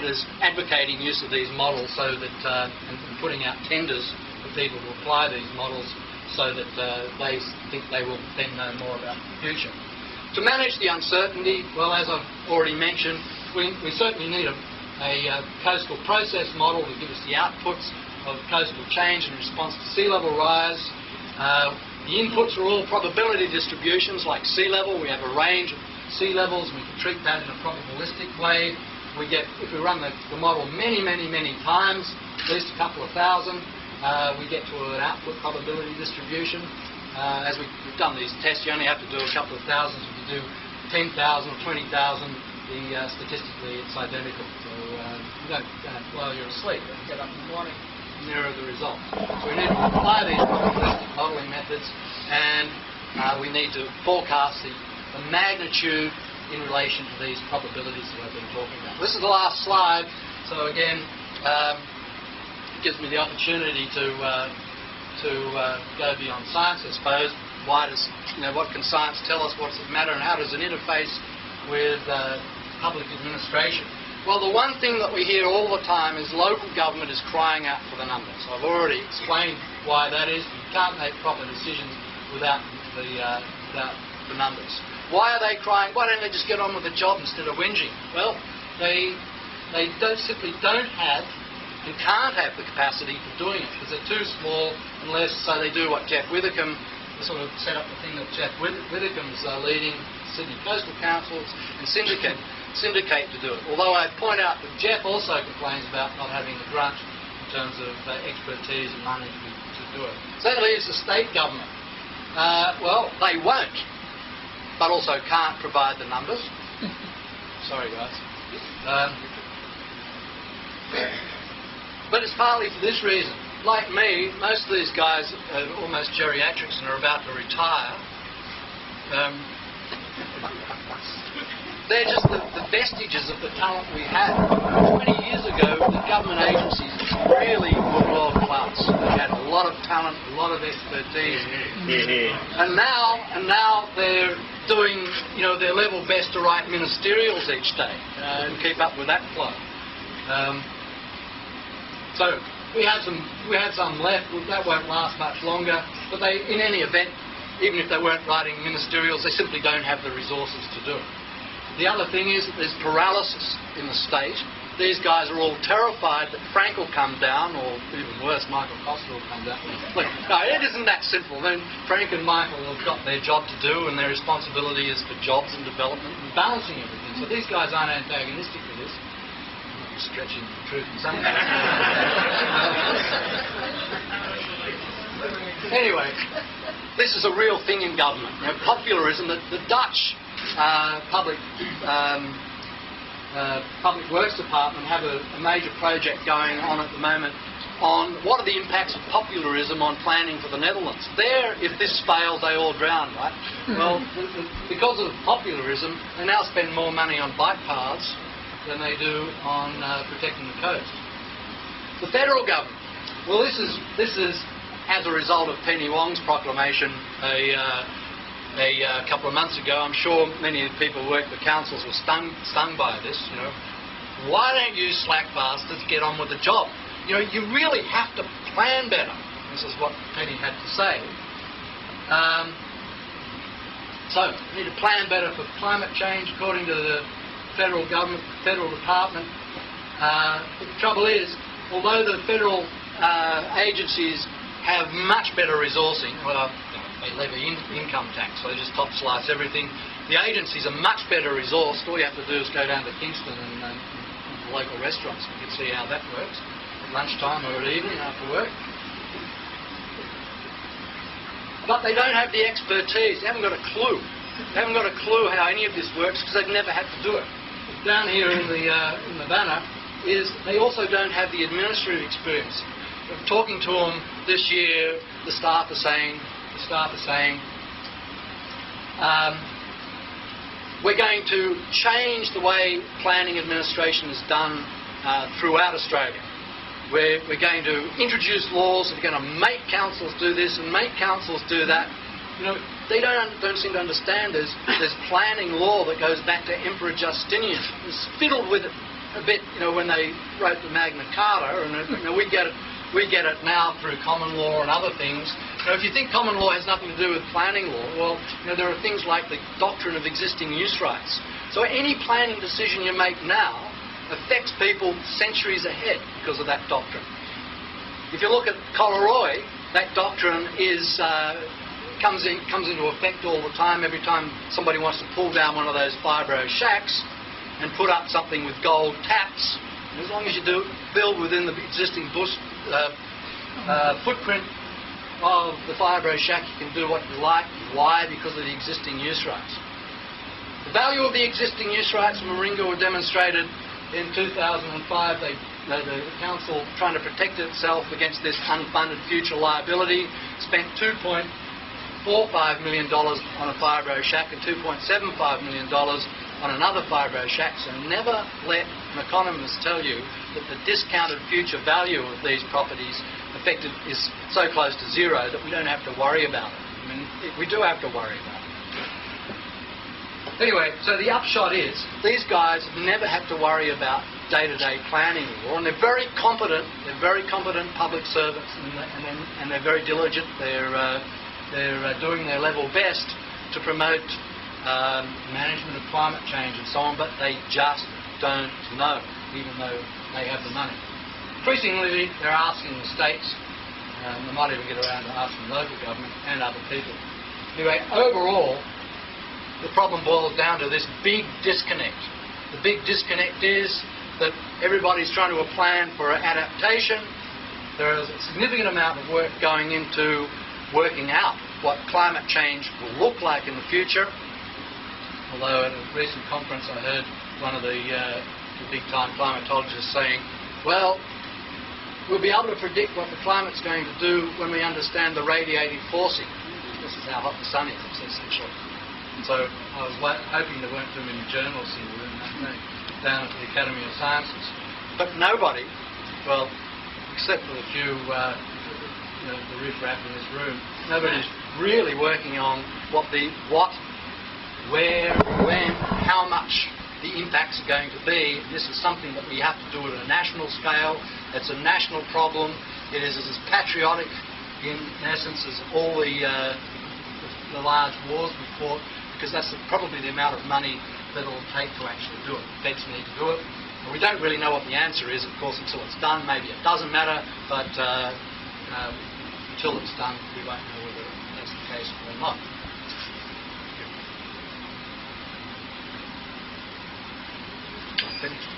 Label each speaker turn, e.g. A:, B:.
A: is advocating use of these models so that and putting out tenders for people to apply these models so that they think they will then know more about the future. To manage the uncertainty, well, as I've already mentioned, we certainly need a coastal process model to give us the outputs of coastal change in response to sea level rise. The inputs are all probability distributions like sea level. We have a range of sea levels. We can treat that in a probabilistic way. If we run the model many times, at least a couple of thousand, we get to an output probability distribution. As we've done these tests, you only have to do a couple of thousands. If you do 10,000 or 20,000, statistically it's identical. So you don't while you're asleep. You get up in the morning, mirror the results. So we need to apply these probabilistic modelling methods, and we need to forecast the magnitude in relation to these probabilities that I've been talking about. This is the last slide, so again, it gives me the opportunity to go beyond science, I suppose. What can science tell us? What does it matter, and how does it interface with public administration? Well, the one thing that we hear all the time is local government is crying out for the numbers. I've already explained why that is. You can't make proper decisions without the numbers. Why are they crying? Why don't they just get on with the job instead of whinging? Well, they simply don't have and can't have the capacity for doing it because they're too small, unless they do what Jeff Withycombe sort of set up the thing that Jeff Withycombe's leading Sydney Coastal Councils and syndicate to do it. Although I point out that Jeff also complains about not having the grunt in terms of expertise and money to do it. So that leaves the state government. Well, they won't, but also can't provide the numbers. Sorry, guys. But it's partly for this reason. Like me, most of these guys are almost geriatrics and are about to retire. They're just the vestiges of the talent we had. 20 years ago, the government agencies really were world class. They had a lot of talent, a lot of expertise. And now they're doing, their level best to write ministerials each day and keep up with that flow. So we had some left. That won't last much longer. But they, in any event, even if they weren't writing ministerials, they simply don't have the resources to do it. The other thing is that there's paralysis in the state. These guys are all terrified that Frank will come down, or even worse, Michael Costa will come down. Look, no, it isn't that simple. Then Frank and Michael have got their job to do, and their responsibility is for jobs and development and balancing everything. So these guys aren't antagonistic to this. I'm stretching the truth in some cases. Anyway, this is a real thing in government. Popularism. The Dutch Public Works Department have a major project going on at the moment on what are the impacts of popularism on planning for the Netherlands. There, if this fails, they all drown, right? Well, because of popularism, they now spend more money on bike paths than they do on protecting the coast. The federal government. Well, this is as a result of Penny Wong's proclamation a couple of months ago. I'm sure many of the people who work for councils were stung by this. Why don't you slack bastards get on with the job? You really have to plan better. This is what Penny had to say. So we need to plan better for climate change, according to the federal government, federal department. But the trouble is, although the federal agencies have much better resourcing, well, they levy income tax, so they just top slice everything. The agencies are much better resourced. All you have to do is go down to Kingston and the local restaurants. You can see how that works at lunchtime or at evening after work. But they don't have the expertise. They haven't got a clue. They haven't got a clue how any of this works because they've never had to do it. Down here in the banner is they also don't have the administrative experience. Talking to them this year, the staff are saying, we're going to change the way planning administration is done throughout Australia. We're going to introduce laws that are going to make councils do this and make councils do that. They don't seem to understand there's planning law that goes back to Emperor Justinian. It's fiddled with a bit, when they wrote the Magna Carta, and we get it now through common law and other things. If you think common law has nothing to do with planning law, well, there are things like the doctrine of existing use rights. So any planning decision you make now affects people centuries ahead because of that doctrine. If you look at Coleroy, that doctrine comes into effect all the time. Every time somebody wants to pull down one of those fibro shacks and put up something with gold taps, as long as you build within the existing footprint of the fibro shack, you can do what you like. Why? Because of the existing use rights. The value of the existing use rights in Warringah were demonstrated in 2005. The council, trying to protect itself against this unfunded future liability, spent $2.45 million on a fibro shack and $2.75 million on another fibro shack. So never let an economist tell you that the discounted future value of these properties affected is so close to zero that we don't have to worry about it. I mean, we do have to worry about it. Anyway, so the upshot is these guys never have to worry about day-to-day planning law, and they're very competent. They're very competent public servants, and they're very diligent. They're doing their level best to promote management of climate change and so on, but they just don't know, even though they have the money. Increasingly, they're asking the states. They might even get around to asking local government and other people. Anyway, overall, the problem boils down to this big disconnect. The big disconnect is that everybody's trying to plan for adaptation. There is a significant amount of work going into working out what climate change will look like in the future. Although at a recent conference I heard one of the big-time climatologists saying, well, we'll be able to predict what the climate's going to do when we understand the radiative forcing. This is how hot the sun is, essentially. So I was hoping there weren't too many journalists in the room down at the Academy of Sciences. But nobody, well, except for the few, the riffraff in this room, nobody's really working on where, when, how much the impacts are going to be. This is something that we have to do at a national scale. It's a national problem. It is as patriotic, in essence, as all the large wars we fought, because that's probably the amount of money that it will take to actually do it. The feds need to do it. And we don't really know what the answer is, of course, until it's done. Maybe it doesn't matter, but until it's done, we won't know whether that's the case or not. Finished.